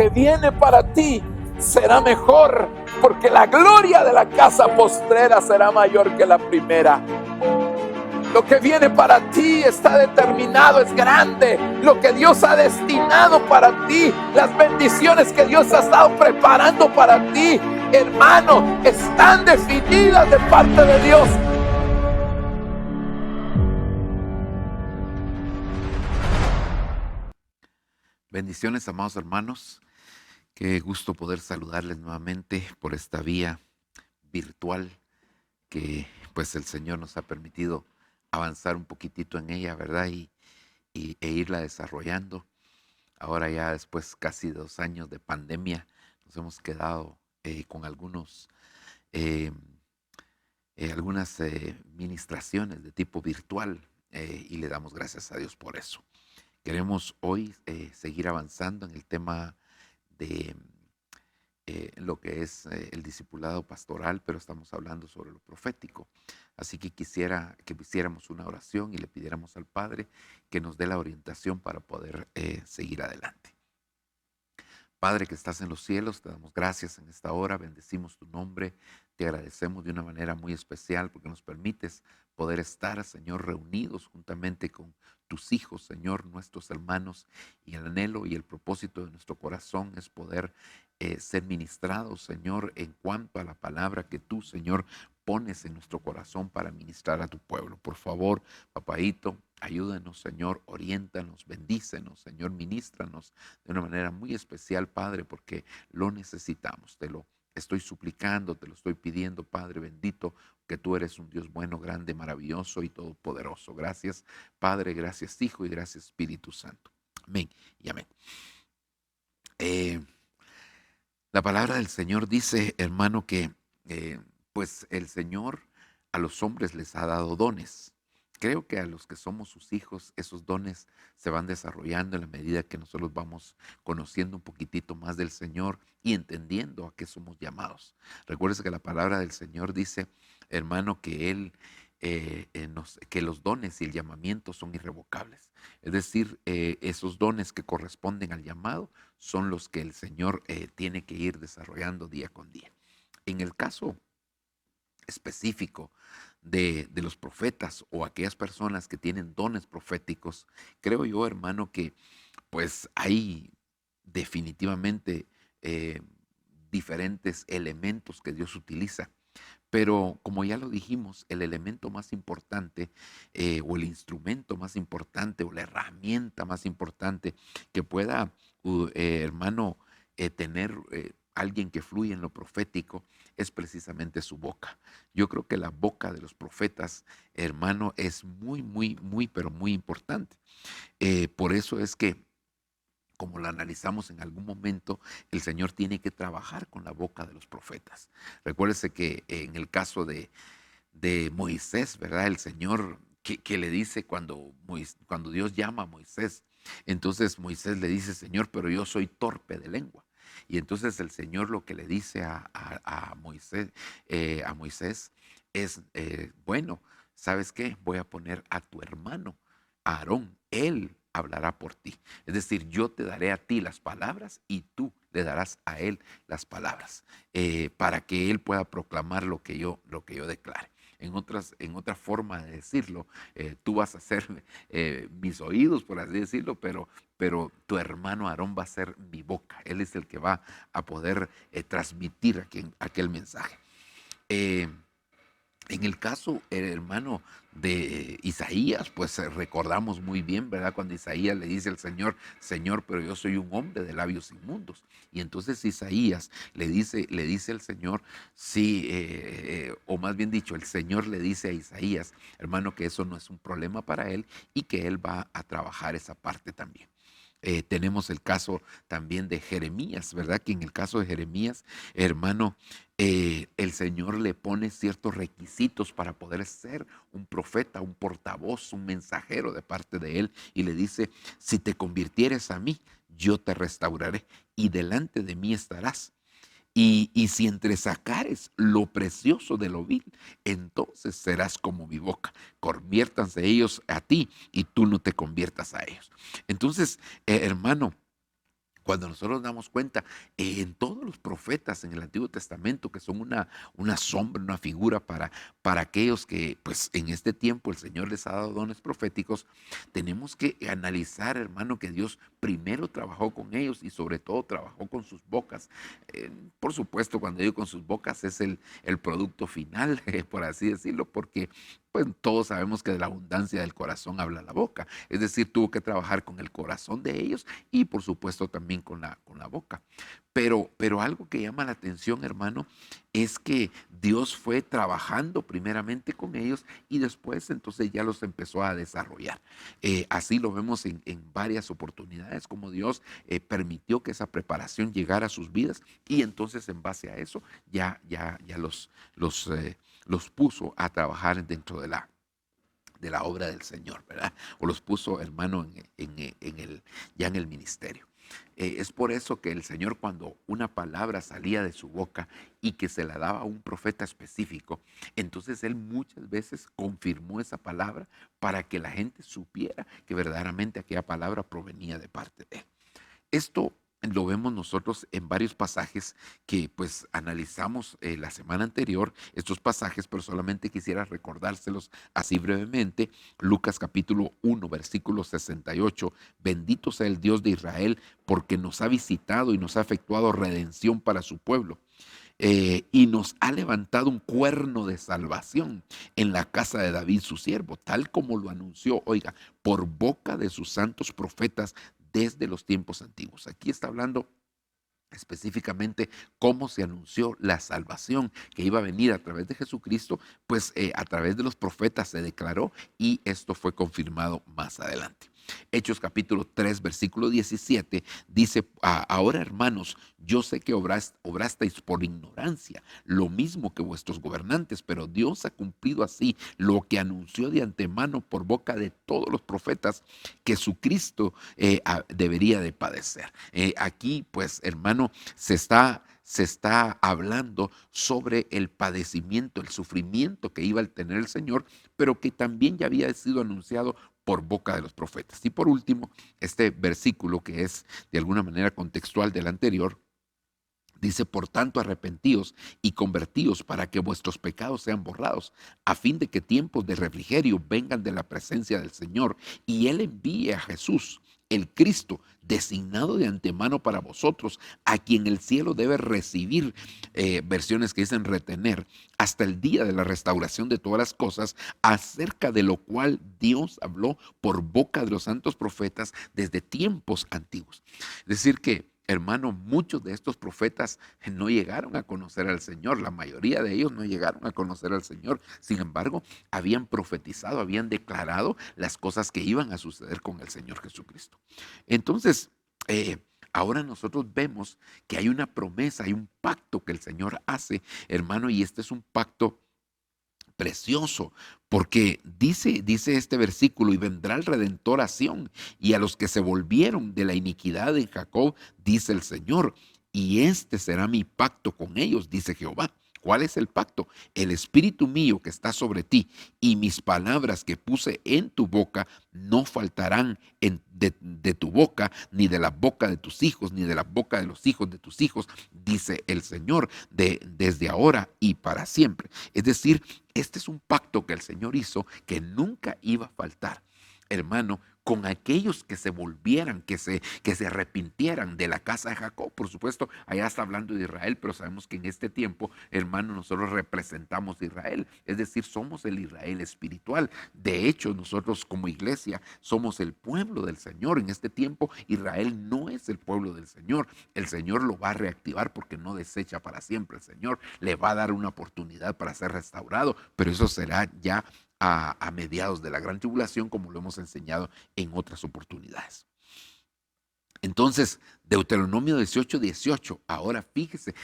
que viene para ti será mejor, porque la gloria de la casa postrera será mayor que la primera. Lo que viene para ti está determinado, es grande. Lo que Dios ha destinado para ti, las bendiciones que Dios ha estado preparando para ti, hermano, están definidas de parte de Dios. Bendiciones, amados hermanos. Qué gusto poder saludarles nuevamente por esta vía virtual que pues el Señor nos ha permitido avanzar un poquitito en ella, ¿verdad? E irla desarrollando. Ahora ya después casi de 2 años de pandemia nos hemos quedado con algunas ministraciones de tipo virtual y le damos gracias a Dios por eso. Queremos hoy seguir avanzando en el tema de lo que es el discipulado pastoral, pero estamos hablando sobre lo profético. Así que quisiera que hiciéramos una oración y le pidiéramos al Padre que nos dé la orientación para poder seguir adelante. Padre que estás en los cielos, te damos gracias en esta hora, bendecimos tu nombre, te agradecemos de una manera muy especial porque nos permites poder estar, Señor, reunidos juntamente con tus hijos, Señor, nuestros hermanos, y el anhelo y el propósito de nuestro corazón es poder ser ministrados, Señor, en cuanto a la palabra que tú, Señor, pones en nuestro corazón para ministrar a tu pueblo. Por favor, papaíto, ayúdanos, Señor, oriéntanos, bendícenos, Señor, ministranos de una manera muy especial, Padre, porque lo necesitamos. Te lo estoy suplicando, te lo estoy pidiendo, Padre bendito, que tú eres un Dios bueno, grande, maravilloso y todopoderoso. Gracias, Padre, gracias, Hijo, y gracias, Espíritu Santo. Amén y amén. La palabra del Señor dice, hermano, que pues el Señor a los hombres les ha dado dones. Creo que a los que somos sus hijos, esos dones se van desarrollando en la medida que nosotros vamos conociendo un poquitito más del Señor y entendiendo a qué somos llamados. Recuérdese que la palabra del Señor dice, hermano, que que los dones y el llamamiento son irrevocables. Es decir, esos dones que corresponden al llamado son los que el Señor tiene que ir desarrollando día con día. En el caso específico de los profetas o aquellas personas que tienen dones proféticos, creo yo, hermano, que pues hay definitivamente eh, diferentes elementos que Dios utiliza. Pero como ya lo dijimos, el elemento más importante o el instrumento más importante o la herramienta más importante que pueda, hermano, tener alguien que fluye en lo profético es precisamente su boca. Yo creo que la boca de los profetas, hermano, es muy, muy, muy, pero muy importante. Por eso es que como la analizamos en algún momento, el Señor tiene que trabajar con la boca de los profetas. Recuérdese que en el caso de Moisés, ¿verdad? El Señor que le dice cuando Dios llama a Moisés, entonces Moisés le dice, Señor, pero yo soy torpe de lengua. Y entonces el Señor lo que le dice a Moisés es, bueno, ¿sabes qué? Voy a poner a tu hermano, a Aarón, él hablará por ti. Es decir, yo te daré a ti las palabras y tú le darás a él las palabras para que él pueda proclamar lo que yo declare. En otra forma de decirlo, tú vas a ser mis oídos, por así decirlo, pero tu hermano Aarón va a ser mi boca. Él es el que va a poder transmitir aquel mensaje. En el caso, hermano, de Isaías, pues recordamos muy bien, ¿verdad? Cuando Isaías le dice al Señor, Señor, pero yo soy un hombre de labios inmundos. Y entonces Isaías le dice al Señor, sí, o más bien dicho, el Señor le dice a Isaías, hermano, que eso no es un problema para él y que él va a trabajar esa parte también. Tenemos el caso también de Jeremías, ¿verdad? Que en el caso de Jeremías, hermano, el Señor le pone ciertos requisitos para poder ser un profeta, un portavoz, un mensajero de parte de él. Y le dice, si te convirtieres a mí, yo te restauraré y delante de mí estarás. Y si entresacares lo precioso de lo vil, entonces serás como mi boca. Conviértanse ellos a ti y tú no te conviertas a ellos. Entonces, hermano, Cuando nosotros damos cuenta en todos los profetas en el Antiguo Testamento, que son una sombra, una figura para aquellos que pues en este tiempo el Señor les ha dado dones proféticos, tenemos que analizar, hermano, que Dios primero trabajó con ellos y sobre todo trabajó con sus bocas. Por supuesto, cuando digo con sus bocas es el producto final, por así decirlo, porque pues todos sabemos que de la abundancia del corazón habla la boca. Es decir, tuvo que trabajar con el corazón de ellos y por supuesto también con la boca. Pero algo que llama la atención, hermano, es que Dios fue trabajando primeramente con ellos y después entonces ya los empezó a desarrollar. Así lo vemos en varias oportunidades, como Dios permitió que esa preparación llegara a sus vidas y entonces en base a eso ya los puso a trabajar dentro de la obra del Señor, ¿verdad? O los puso, hermano, ya en el ministerio. Es por eso que el Señor, cuando una palabra salía de su boca y que se la daba a un profeta específico, entonces Él muchas veces confirmó esa palabra para que la gente supiera que verdaderamente aquella palabra provenía de parte de Él. Esto lo vemos nosotros en varios pasajes que pues analizamos la semana anterior, estos pasajes, pero solamente quisiera recordárselos así brevemente. Lucas capítulo 1, versículo 68, bendito sea el Dios de Israel porque nos ha visitado y nos ha efectuado redención para su pueblo. Y nos ha levantado un cuerno de salvación en la casa de David, su siervo, tal como lo anunció, oiga, por boca de sus santos profetas desde los tiempos antiguos. Aquí está hablando específicamente cómo se anunció la salvación que iba a venir a través de Jesucristo, pues a través de los profetas se declaró y esto fue confirmado más adelante. Hechos capítulo 3, versículo 17 dice, ahora hermanos, yo sé que obrasteis por ignorancia, lo mismo que vuestros gobernantes, pero Dios ha cumplido así lo que anunció de antemano por boca de todos los profetas, que su Cristo debería de padecer. Aquí, pues, hermano, se está hablando sobre el padecimiento, el sufrimiento que iba a tener el Señor, pero que también ya había sido anunciado por boca de los profetas. Y por último, este versículo que es de alguna manera contextual del anterior, dice, por tanto, arrepentíos y convertíos para que vuestros pecados sean borrados, a fin de que tiempos de refrigerio vengan de la presencia del Señor y Él envíe a Jesús, el Cristo, designado de antemano para vosotros, a quien el cielo debe recibir, versiones que dicen retener, hasta el día de la restauración de todas las cosas, acerca de lo cual Dios habló por boca de los santos profetas desde tiempos antiguos. Es decir que, hermano, muchos de estos profetas no llegaron a conocer al Señor, la mayoría de ellos no llegaron a conocer al Señor. Sin embargo, habían profetizado, habían declarado las cosas que iban a suceder con el Señor Jesucristo. Entonces, ahora nosotros vemos que hay una promesa, hay un pacto que el Señor hace, hermano, y este es un pacto precioso, porque dice este versículo, y vendrá el Redentor a Sión, y a los que se volvieron de la iniquidad de Jacob, dice el Señor, y este será mi pacto con ellos, dice Jehová. ¿Cuál es el pacto? El espíritu mío que está sobre ti y mis palabras que puse en tu boca no faltarán de tu boca, ni de la boca de tus hijos, ni de la boca de los hijos de tus hijos, dice el Señor, desde ahora y para siempre. Es decir, este es un pacto que el Señor hizo que nunca iba a faltar, hermano, con aquellos que se volvieran, que se arrepintieran de la casa de Jacob. Por supuesto, allá está hablando de Israel, pero sabemos que en este tiempo, hermano, nosotros representamos a Israel, es decir, somos el Israel espiritual. De hecho, nosotros como iglesia somos el pueblo del Señor. En este tiempo, Israel no es el pueblo del Señor. El Señor lo va a reactivar porque no desecha para siempre. El Señor le va a dar una oportunidad para ser restaurado, pero eso será ya a mediados de la gran tribulación, como lo hemos enseñado en otras oportunidades. Entonces, Deuteronomio 18:18, ahora fíjese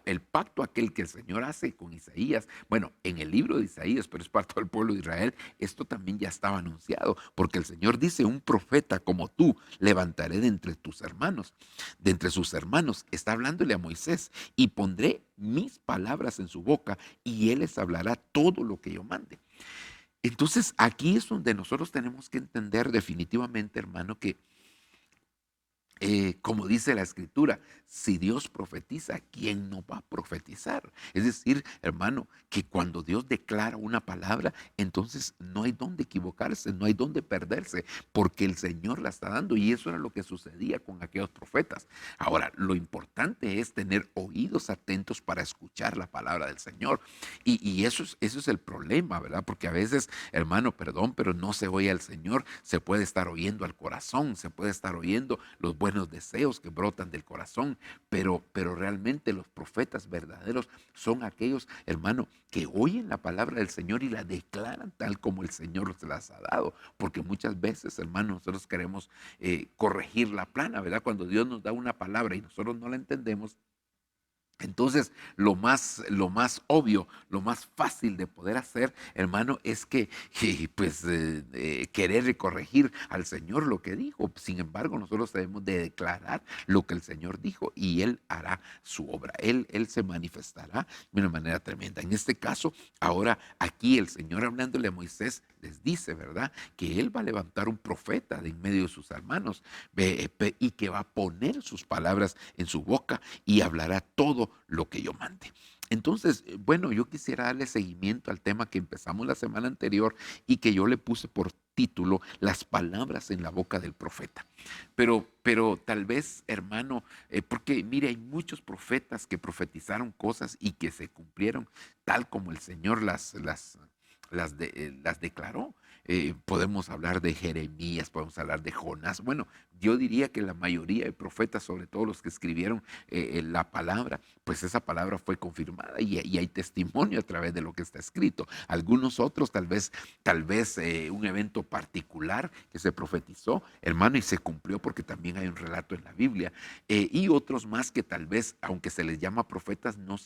el pacto aquel que el Señor hace con Isaías, bueno, en el libro de Isaías, pero es para todo el pueblo de Israel, esto también ya estaba anunciado, porque el Señor dice, un profeta como tú levantaré de entre tus hermanos, de entre sus hermanos, está hablándole a Moisés, y pondré mis palabras en su boca, y él les hablará todo lo que yo mande. Entonces, aquí es donde nosotros tenemos que entender definitivamente, hermano, que como dice la escritura, si Dios profetiza, ¿quién no va a profetizar? Es decir, hermano, que cuando Dios declara una palabra, entonces no hay dónde equivocarse, no hay dónde perderse, porque el Señor la está dando y eso era lo que sucedía con aquellos profetas. Ahora, lo importante es tener oídos atentos para escuchar la palabra del Señor. Y eso es el problema, ¿verdad? Porque a veces, hermano, perdón, pero no se oye al Señor, se puede estar oyendo al corazón, se puede estar oyendo los buenos deseos que brotan del corazón, pero realmente los profetas verdaderos son aquellos, hermano, que oyen la palabra del Señor y la declaran tal como el Señor se las ha dado. Porque muchas veces, hermano, nosotros queremos corregir la plana, ¿verdad? Cuando Dios nos da una palabra y nosotros no la entendemos, entonces, lo más obvio, lo más fácil de poder hacer, hermano, es pues, querer corregir al Señor lo que dijo. Sin embargo, nosotros debemos de declarar lo que el Señor dijo y Él hará su obra. Él se manifestará de una manera tremenda. En este caso, ahora aquí el Señor hablándole a Moisés les dice, ¿verdad? Que Él va a levantar un profeta de en medio de sus hermanos y que va a poner sus palabras en su boca y hablará todo lo que yo mande. Entonces, bueno, yo quisiera darle seguimiento al tema que empezamos la semana anterior y que yo le puse por título Las palabras en la boca del profeta. Pero tal vez, hermano, porque mire, hay muchos profetas que profetizaron cosas y que se cumplieron tal como el Señor las declaró. Podemos hablar de Jeremías, podemos hablar de Jonás. Bueno, yo diría que la mayoría de profetas, sobre todo los que escribieron la palabra, pues esa palabra fue confirmada y hay testimonio a través de lo que está escrito. Algunos otros, tal vez un evento particular que se profetizó, hermano, y se cumplió porque también hay un relato en la Biblia. Y otros más que tal vez, aunque se les llama profetas, no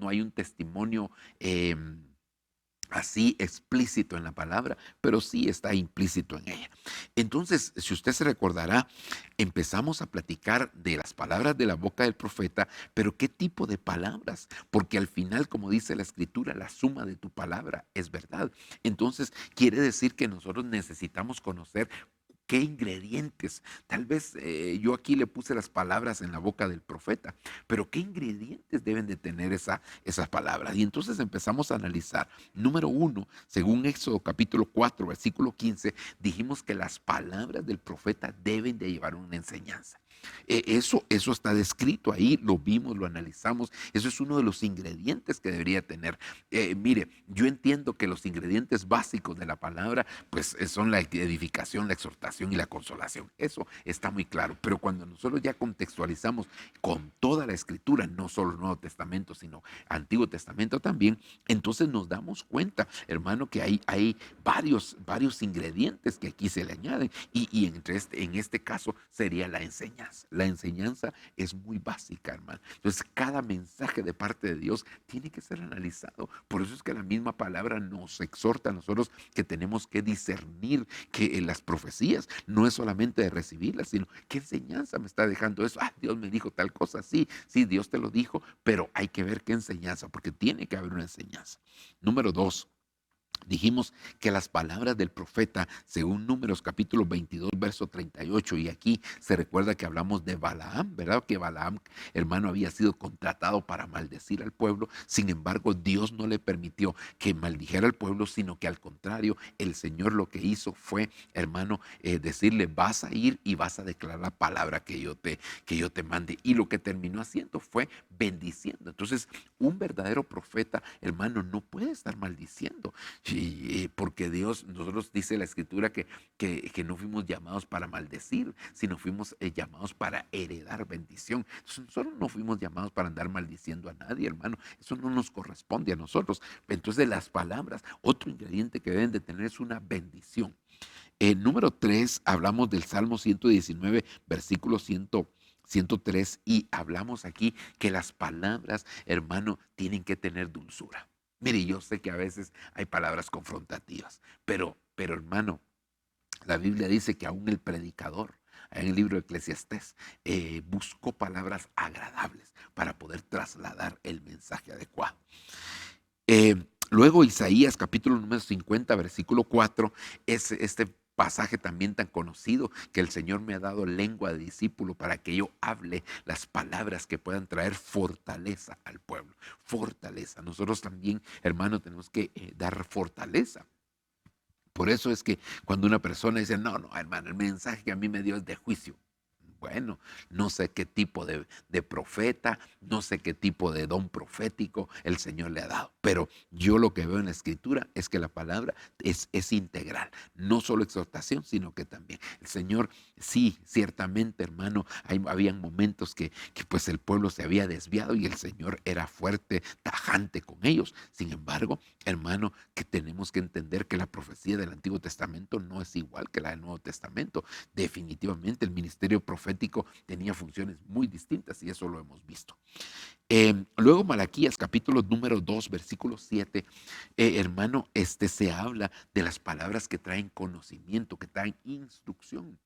hay un testimonio así explícito en la palabra, pero sí está implícito en ella. Entonces, si usted se recordará, empezamos a platicar de las palabras de la boca del profeta, pero ¿qué tipo de palabras? Porque al final, como dice la escritura, la suma de tu palabra es verdad. Entonces, quiere decir que nosotros necesitamos conocer qué ingredientes. Tal vez yo aquí le puse las palabras en la boca del profeta, pero qué ingredientes deben de tener esas palabras. Y entonces empezamos a analizar. Número uno, según Éxodo capítulo 4, versículo 15, dijimos que las palabras del profeta deben de llevar una enseñanza. Eso está descrito ahí, lo vimos, lo analizamos. Eso es uno de los ingredientes que debería tener. Mire, yo entiendo que los ingredientes básicos de la palabra, pues son la edificación, la exhortación y la consolación. Eso está muy claro. Pero cuando nosotros ya contextualizamos con toda la escritura, no solo el Nuevo Testamento, sino Antiguo Testamento también, entonces nos damos cuenta, hermano, que hay varios ingredientes que aquí se le añaden. Y en este caso sería la enseñanza. La enseñanza es muy básica, hermano. Entonces, cada mensaje de parte de Dios tiene que ser analizado. Por eso es que la misma palabra nos exhorta a nosotros que tenemos que discernir que en las profecías no es solamente de recibirlas, sino qué enseñanza me está dejando eso. Ah, Dios me dijo tal cosa. Sí, sí, Dios te lo dijo, pero hay que ver qué enseñanza, porque tiene que haber una enseñanza. Número dos. Dijimos que las palabras del profeta, según Números capítulo 22, verso 38, y aquí se recuerda que hablamos de Balaam, ¿verdad? Que Balaam, hermano, había sido contratado para maldecir al pueblo. Sin embargo, Dios no le permitió que maldijera al pueblo, sino que al contrario, el Señor lo que hizo fue, hermano, decirle, vas a ir y vas a declarar la palabra que yo te mande. Y lo que terminó haciendo fue bendiciendo. Entonces, un verdadero profeta, hermano, no puede estar maldiciendo. Porque Dios, nosotros dice la escritura que no fuimos llamados para maldecir, sino fuimos llamados para heredar bendición. Entonces, nosotros no fuimos llamados para andar maldiciendo a nadie, hermano. Eso no nos corresponde a nosotros. Entonces, las palabras, otro ingrediente que deben de tener es una bendición. Número 3, hablamos del Salmo 119, versículo 103, y hablamos aquí que las palabras, hermano, tienen que tener dulzura. Mire, yo sé que a veces hay palabras confrontativas, pero hermano, la Biblia dice que aún el predicador, en el libro de Eclesiastés, buscó palabras agradables para poder trasladar el mensaje adecuado. Luego Isaías capítulo número 50, versículo 4, este pasaje también tan conocido, que el Señor me ha dado lengua de discípulo para que yo hable las palabras que puedan traer fortaleza al pueblo. Fortaleza. Nosotros también, hermano, tenemos que dar fortaleza. Por eso es que cuando una persona dice, no, no, hermano, el mensaje que a mí me dio es de juicio. Bueno, no sé qué tipo de profeta, no sé qué tipo de don profético el Señor le ha dado, pero yo lo que veo en la Escritura es que la palabra es integral, no solo exhortación, sino que también el Señor, sí, ciertamente, hermano, habían momentos que pues el pueblo se había desviado y el Señor era fuerte, tajante con ellos. Sin embargo, hermano, que tenemos que entender que la profecía del Antiguo Testamento no es igual que la del Nuevo Testamento. Definitivamente el ministerio profético tenía funciones muy distintas y eso lo hemos visto. Luego Malaquías capítulo número 2 versículo 7, hermano, se habla de las palabras que traen conocimiento, que traen instrucción.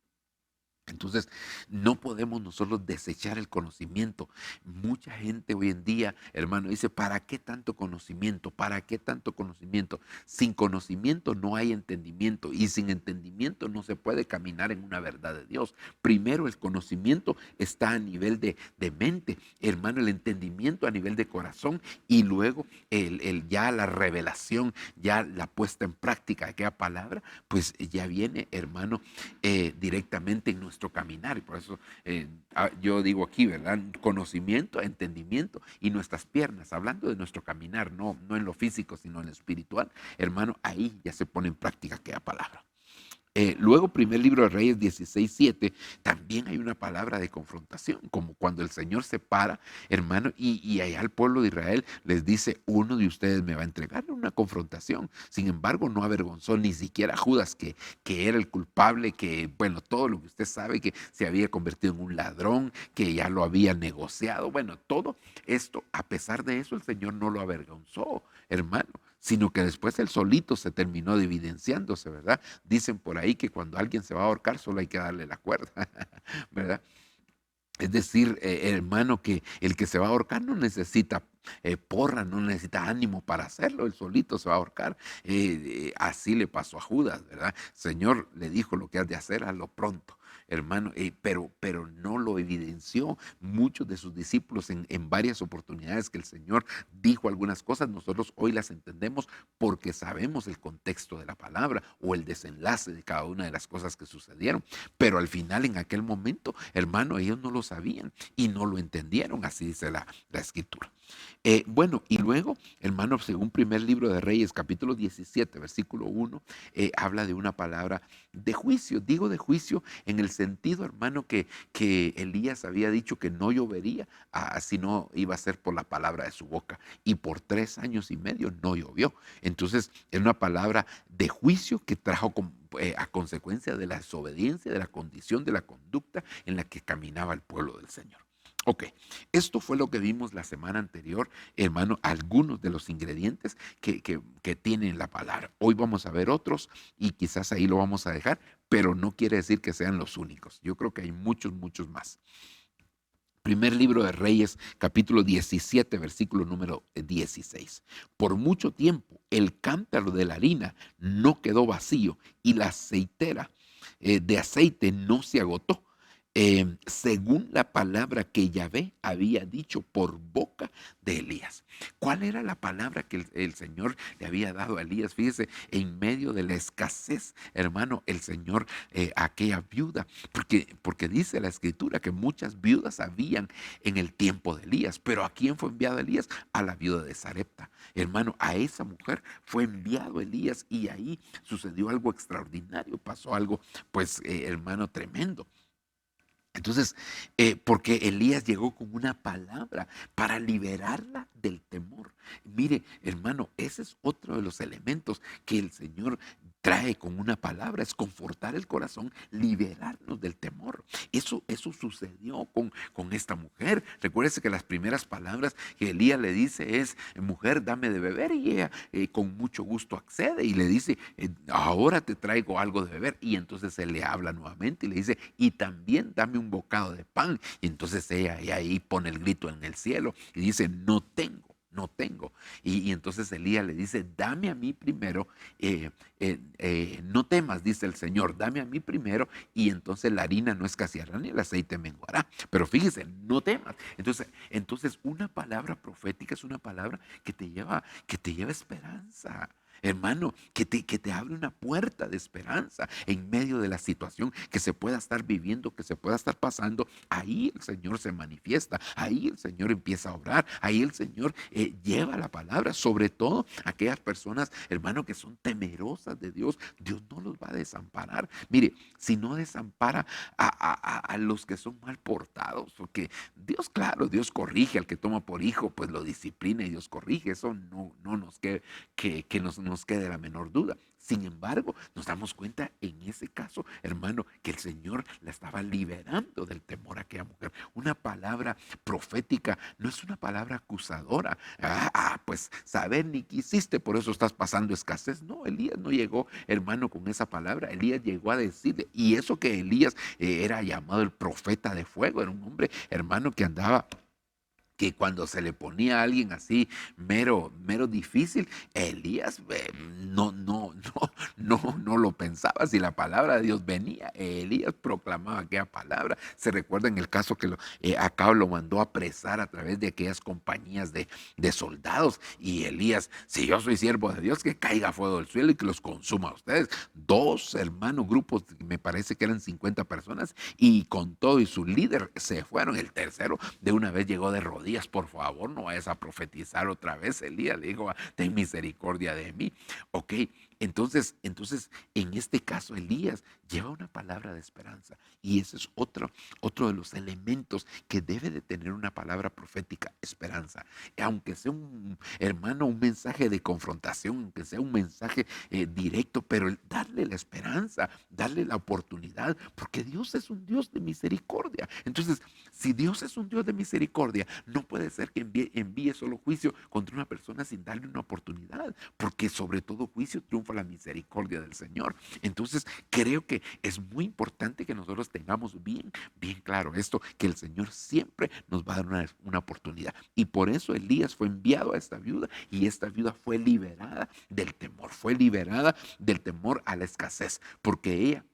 Entonces, no podemos nosotros desechar el conocimiento. Mucha gente hoy en día, hermano, dice, ¿para qué tanto conocimiento? ¿Para qué tanto conocimiento? Sin conocimiento no hay entendimiento y sin entendimiento no se puede caminar en una verdad de Dios. Primero, el conocimiento está a nivel de mente, hermano, el entendimiento a nivel de corazón y luego ya la revelación, ya la puesta en práctica de aquella palabra, pues ya viene, hermano, directamente en nuestro caminar. Y por eso yo digo aquí, ¿verdad? Conocimiento, entendimiento y nuestras piernas, hablando de nuestro caminar, no en lo físico, sino en lo espiritual, hermano, ahí ya se pone en práctica aquella palabra. Luego, primer libro de Reyes 16:7, también hay una palabra de confrontación, como cuando el Señor se para, hermano, y allá al pueblo de Israel les dice, uno de ustedes me va a entregar una confrontación. Sin embargo, no avergonzó ni siquiera a Judas, que era el culpable, que, bueno, todo lo que usted sabe, que se había convertido en un ladrón, que ya lo había negociado, bueno, todo esto, a pesar de eso, el Señor no lo avergonzó, hermano, sino que después él solito se terminó evidenciándose, ¿verdad? Dicen por ahí que cuando alguien se va a ahorcar solo hay que darle la cuerda, ¿verdad? Es decir, hermano, que el que se va a ahorcar no necesita porra, no necesita ánimo para hacerlo, él solito se va a ahorcar. Así le pasó a Judas, ¿verdad? Señor le dijo lo que has de hacer, hazlo pronto, hermano, pero no lo evidenció. Muchos de sus discípulos en varias oportunidades que el Señor dijo algunas cosas, nosotros hoy las entendemos porque sabemos el contexto de la palabra o el desenlace de cada una de las cosas que sucedieron. Pero al final, en aquel momento, hermano, ellos no lo sabían y no lo entendieron, así dice la escritura. Bueno, y luego, hermano, según primer libro de Reyes, capítulo 17, versículo 1, habla de una palabra de juicio. Digo de juicio en el sentido, hermano, que Elías había dicho que no llovería, si no iba a ser por la palabra de su boca. Y por 3 años y medio no llovió. Entonces, es una palabra de juicio que trajo a consecuencia de la desobediencia, de la condición, de la conducta en la que caminaba el pueblo del Señor. Ok, esto fue lo que vimos la semana anterior, hermano, algunos de los ingredientes que tienen la palabra. Hoy vamos a ver otros y quizás ahí lo vamos a dejar, pero no quiere decir que sean los únicos. Yo creo que hay muchos, muchos más. Primer libro de Reyes, capítulo 17, versículo número 16. Por mucho tiempo el cántaro de la harina no quedó vacío y la aceitera de aceite no se agotó, según la palabra que Yahvé había dicho por boca de Elías. ¿Cuál era la palabra que el Señor le había dado a Elías? Fíjese, en medio de la escasez, hermano, el Señor a aquella viuda, porque dice la escritura que muchas viudas habían en el tiempo de Elías, pero ¿a quién fue enviado Elías? A la viuda de Sarepta. Hermano, a esa mujer fue enviado Elías y ahí sucedió algo extraordinario, pasó algo, pues, hermano, tremendo. Entonces, porque Elías llegó con una palabra para liberarla del temor. Mire, hermano, ese es otro de los elementos que el Señor trae con una palabra, es confortar el corazón, liberarnos del temor. Eso sucedió con esta mujer. Recuérdese que las primeras palabras que Elías le dice es, mujer, dame de beber, y ella con mucho gusto accede y le dice, ahora te traigo algo de beber. Y entonces él le habla nuevamente y le dice, y también dame un bocado de pan. Y entonces ella ahí pone el grito en el cielo y dice, no tengo. no tengo. Y entonces Elías le dice, dame a mí primero, no temas, dice el Señor, dame a mí primero y entonces la harina no escaseará ni el aceite menguará. Pero fíjese, no temas. Entonces una palabra profética es una palabra que te lleva esperanza. Hermano, que te abre una puerta de esperanza en medio de la situación que se pueda estar viviendo, que se pueda estar pasando. Ahí el Señor se manifiesta, ahí el Señor empieza a obrar, ahí el Señor lleva la palabra, sobre todo aquellas personas, hermano, que son temerosas de Dios. Dios no los va a desamparar. Mire, si no desampara a los que son mal portados, porque Dios, claro, Dios corrige al que toma por hijo, pues lo disciplina y Dios corrige. Eso no nos que nos quede la menor duda. Sin embargo, nos damos cuenta en ese caso, hermano, que el Señor la estaba liberando del temor a aquella mujer. Una palabra profética no es una palabra acusadora. Pues saber ni qué hiciste, por eso estás pasando escasez. No, Elías no llegó, hermano, con esa palabra. Elías llegó a decirle, y eso que Elías era llamado el profeta de fuego, era un hombre, hermano, que andaba, que cuando se le ponía a alguien así mero difícil, Elías no lo pensaba. Si la palabra de Dios venía, Elías proclamaba aquella palabra. Se recuerda en el caso que Acab lo mandó a apresar a través de aquellas compañías de soldados, y Elías, si yo soy siervo de Dios, que caiga fuego del cielo y que los consuma a ustedes. Dos hermanos, grupos, me parece que eran 50 personas, y con todo y su líder se fueron. El tercero de una vez llegó de rodillas: por favor, no vayas a profetizar otra vez. Elías le dijo: ten misericordia de mí. Ok, entonces en este caso Elías lleva una palabra de esperanza, y ese es otro de los elementos que debe de tener una palabra profética: esperanza. Aunque sea un hermano, un mensaje de confrontación, aunque sea un mensaje directo, pero darle la esperanza, darle la oportunidad, porque Dios es un Dios de misericordia. Entonces, si Dios es un Dios de misericordia, no puede ser que envíe solo juicio contra una persona sin darle una oportunidad, porque sobre todo juicio triunfa la misericordia del Señor. Entonces, creo que es muy importante que nosotros tengamos bien claro esto, que el Señor siempre nos va a dar una oportunidad. Y por eso Elías fue enviado a esta viuda, y esta viuda fue liberada del temor, fue liberada del temor a la escasez, porque ella,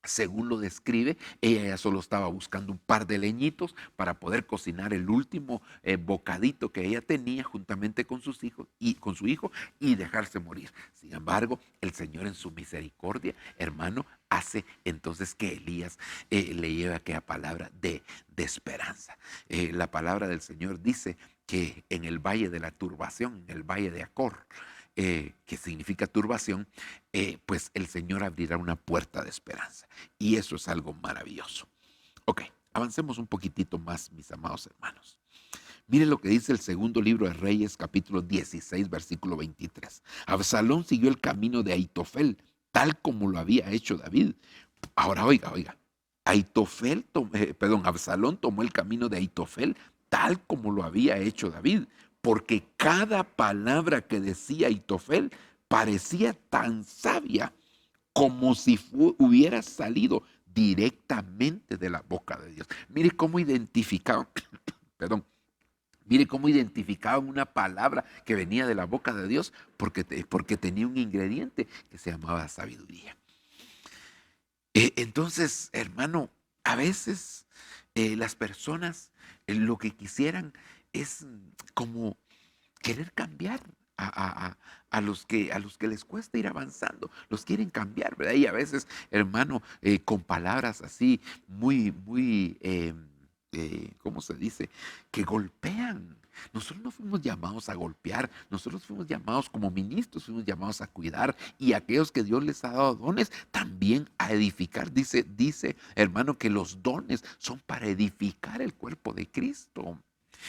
según lo describe, ella ya solo estaba buscando un par de leñitos para poder cocinar el último bocadito que ella tenía juntamente con sus hijos y con su hijo, y dejarse morir. Sin embargo, el Señor en su misericordia, hermano, hace entonces que Elías le lleve aquella palabra de esperanza. La palabra del Señor dice que en el valle de la turbación, en el valle de Acor, que significa turbación, pues el Señor abrirá una puerta de esperanza. Y eso es algo maravilloso. Ok, avancemos un poquitito más, mis amados hermanos. Miren lo que dice el segundo libro de Reyes, capítulo 16, versículo 23. Absalón siguió el camino de Ahitofel, tal como lo había hecho David. Ahora, oiga. Absalón tomó el camino de Ahitofel, tal como lo había hecho David, porque cada palabra que decía Ahitofel parecía tan sabia como si hubiera salido directamente de la boca de Dios. Mire cómo identificaban, perdón, mire cómo identificaban una palabra que venía de la boca de Dios, porque tenía un ingrediente que se llamaba sabiduría. Entonces, hermano, a veces las personas lo que quisieran es como querer cambiar a los que les cuesta ir avanzando. Los quieren cambiar, ¿verdad? Y a veces, hermano, con palabras así muy, ¿cómo se dice? Que golpean. Nosotros no fuimos llamados a golpear, nosotros fuimos llamados como ministros, fuimos llamados a cuidar, y aquellos que Dios les ha dado dones también a edificar. Dice, hermano, que los dones son para edificar el cuerpo de Cristo.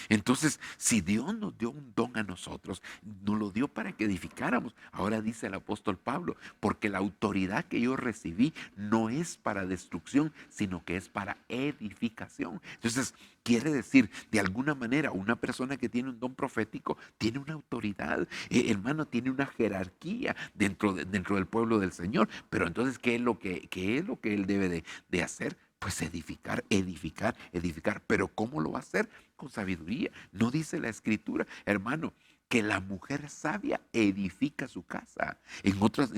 Entonces, si Dios nos dio un don a nosotros, nos lo dio para que edificáramos. Ahora dice el apóstol Pablo: porque la autoridad que yo recibí no es para destrucción, sino que es para edificación. Entonces, quiere decir, de alguna manera, una persona que tiene un don profético tiene una autoridad, hermano, tiene una jerarquía dentro del pueblo del Señor. Pero entonces, ¿qué es lo que él debe de hacer? Pues edificar, edificar, edificar. Pero ¿cómo lo va a hacer? Con sabiduría. No dice la escritura, hermano, que la mujer sabia edifica su casa. En otras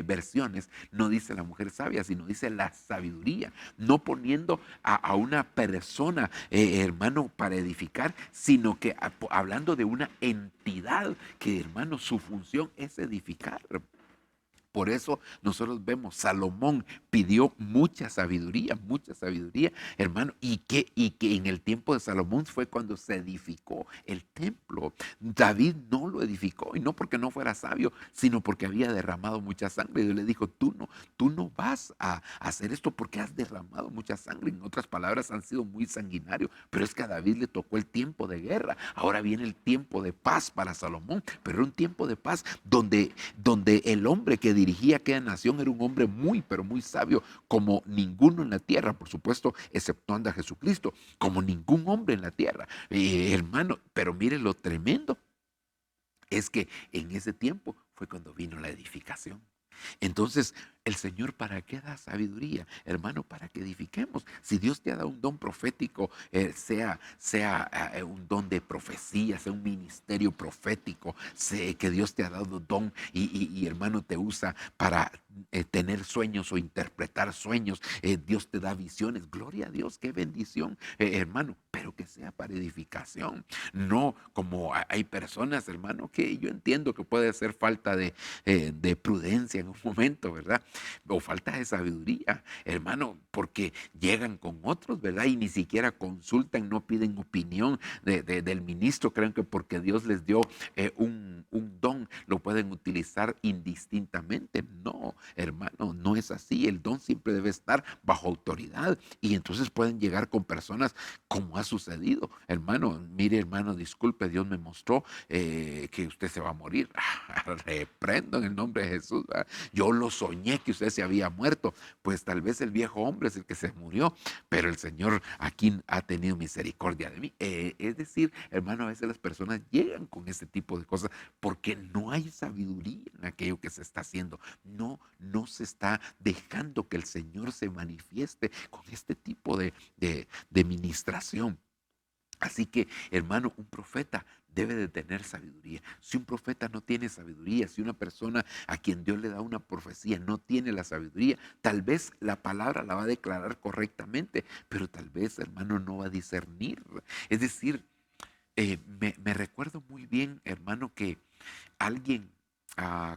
versiones no dice la mujer sabia, sino dice la sabiduría. No poniendo a una persona, hermano, para edificar, sino que hablando de una entidad que, hermano, su función es edificar. Por eso nosotros vemos, Salomón pidió mucha sabiduría, hermano, y que en el tiempo de Salomón fue cuando se edificó el templo. David no lo edificó, y no porque no fuera sabio, sino porque había derramado mucha sangre. Y Dios le dijo, tú no vas a hacer esto porque has derramado mucha sangre. En otras palabras, han sido muy sanguinarios, pero es que a David le tocó el tiempo de guerra. Ahora viene el tiempo de paz para Salomón, pero era un tiempo de paz donde el hombre que dirigía aquella nación era un hombre muy, pero muy sabio, como ninguno en la tierra, por supuesto, exceptuando a Jesucristo, como ningún hombre en la tierra. Hermano, pero mire lo tremendo, es que en ese tiempo fue cuando vino la edificación. Entonces, el Señor, ¿para qué da sabiduría? Hermano, para que edifiquemos. Si Dios te ha dado un don profético, sea un don de profecía, sea un ministerio profético, sé que Dios te ha dado don y, hermano, te usa para tener sueños o interpretar sueños. Dios te da visiones. Gloria a Dios, qué bendición, hermano, pero que sea para edificación. No como hay personas, hermano, que yo entiendo que puede ser falta de prudencia en un momento, ¿verdad? O falta de sabiduría, hermano, porque llegan con otros, ¿verdad? Y ni siquiera consultan, no piden opinión del ministro, creen que porque Dios les dio un don, lo pueden utilizar indistintamente. No, hermano, no es así. El don siempre debe estar bajo autoridad y entonces pueden llegar con personas como ha sucedido. Hermano, mire, hermano, disculpe, Dios me mostró que usted se va a morir. Reprendo en el nombre de Jesús, ¿verdad? Yo lo soñé que usted se había muerto. Pues tal vez el viejo hombre es el que se murió, pero el Señor aquí ha tenido misericordia de mí. Es decir, hermano, a veces las personas llegan con ese tipo de cosas porque no hay sabiduría en aquello que se está haciendo. No se está dejando que el Señor se manifieste con este tipo de ministración. Así que, hermano, un profeta debe de tener sabiduría. Si un profeta no tiene sabiduría, si una persona a quien Dios le da una profecía no tiene la sabiduría, tal vez la palabra la va a declarar correctamente, pero tal vez, hermano, no va a discernir. Es decir, me recuerdo muy bien, hermano, que alguien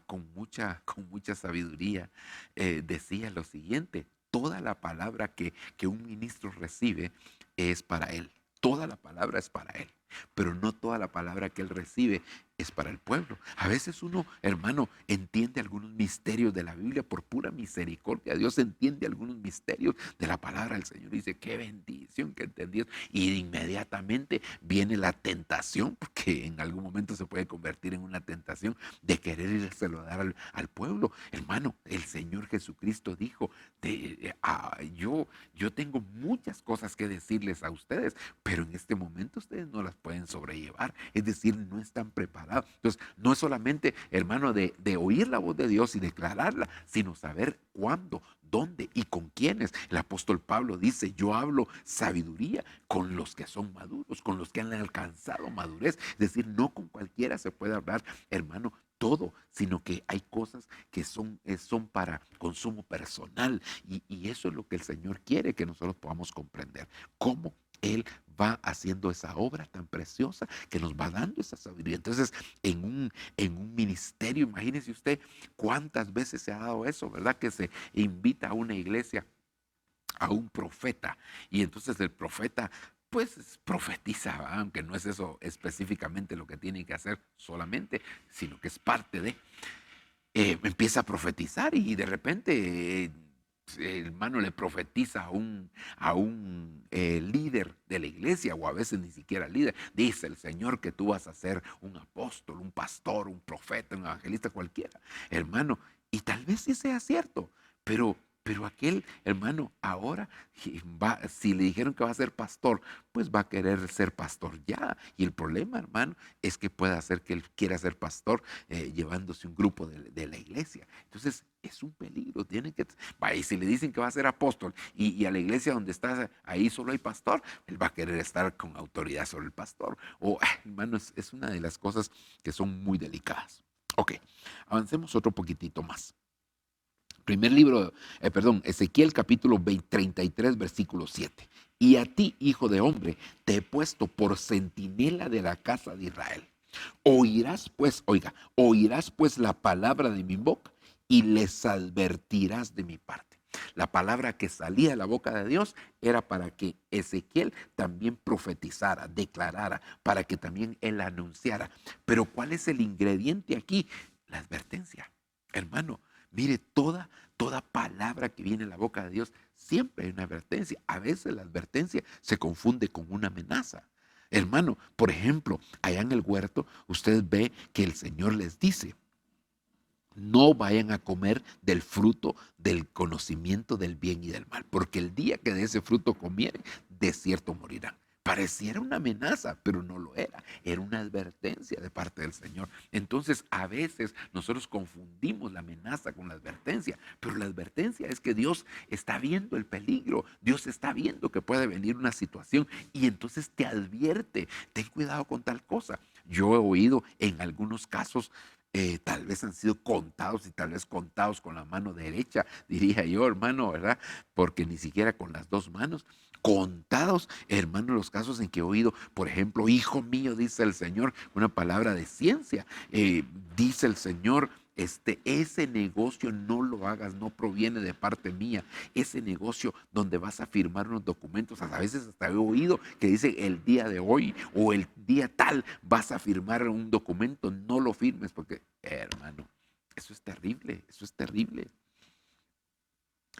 con mucha sabiduría decía lo siguiente: toda la palabra que un ministro recibe es para él. Toda la palabra es para él, pero no toda la palabra que él recibe es para el pueblo. A veces uno, hermano, entiende algunos misterios de la Biblia por pura misericordia. Dios entiende algunos misterios de la palabra del Señor y dice, qué bendición que entendí. Y inmediatamente viene la tentación, porque en algún momento se puede convertir en una tentación de querer írselo a dar al pueblo. Hermano, el Señor Jesucristo dijo, yo tengo muchas cosas que decirles a ustedes, pero en este momento ustedes no las pueden sobrellevar. Es decir, no están preparados. Entonces, no es solamente, hermano, de oír la voz de Dios y declararla, sino saber cuándo, dónde y con quiénes. El apóstol Pablo dice, yo hablo sabiduría con los que son maduros, con los que han alcanzado madurez. Es decir, no con cualquiera se puede hablar, hermano, todo, sino que hay cosas que son para consumo personal. Y eso es lo que el Señor quiere que nosotros podamos comprender. Cómo Él va haciendo esa obra tan preciosa que nos va dando esa sabiduría. Entonces, en un ministerio, imagínese usted cuántas veces se ha dado eso, ¿verdad? Que se invita a una iglesia a un profeta y entonces el profeta pues profetiza, ¿verdad? Aunque no es eso específicamente lo que tiene que hacer solamente, sino que es parte de, empieza a profetizar y de repente el hermano le profetiza a un líder de la iglesia, o a veces ni siquiera líder. Dice el Señor que tú vas a ser un apóstol, un pastor, un profeta, un evangelista, cualquiera, hermano. Y tal vez sí sea cierto, pero Pero aquel hermano ahora si le dijeron que va a ser pastor, pues va a querer ser pastor ya. Y el problema, hermano, es que puede hacer que él quiera ser pastor llevándose un grupo de la iglesia. Entonces es un peligro. Y si le dicen que va a ser apóstol y a la iglesia donde está ahí solo hay pastor, él va a querer estar con autoridad sobre el pastor. Hermano, es una de las cosas que son muy delicadas. Ok, avancemos otro poquitito más. Primer libro, Ezequiel capítulo 33, versículo 7. Y a ti, hijo de hombre, te he puesto por centinela de la casa de Israel. Oirás pues la palabra de mi boca y les advertirás de mi parte. La palabra que salía de la boca de Dios era para que Ezequiel también profetizara, declarara, para que también él anunciara. Pero ¿cuál es el ingrediente aquí? La advertencia. Hermano, mire, toda palabra que viene de la boca de Dios, siempre hay una advertencia. A veces la advertencia se confunde con una amenaza. Hermano, por ejemplo, allá en el huerto, usted ve que el Señor les dice, no vayan a comer del fruto del conocimiento del bien y del mal, porque el día que de ese fruto comieren, de cierto morirán. Pareciera una amenaza, pero no lo era. Era una advertencia de parte del Señor. Entonces, a veces nosotros confundimos la amenaza con la advertencia, pero la advertencia es que Dios está viendo el peligro, Dios está viendo que puede venir una situación y entonces te advierte, ten cuidado con tal cosa. Yo he oído en algunos casos tal vez han sido contados y tal vez contados con la mano derecha, diría yo, hermano, ¿verdad? Porque ni siquiera con las dos manos. Contados, hermano, los casos en que he oído, por ejemplo, hijo mío, dice el Señor, una palabra de ciencia, dice el Señor, ese negocio no lo hagas, no proviene de parte mía. Ese negocio donde vas a firmar unos documentos, a veces hasta he oído que dice el día de hoy o el día tal vas a firmar un documento, no lo firmes porque, hermano, eso es terrible, eso es terrible.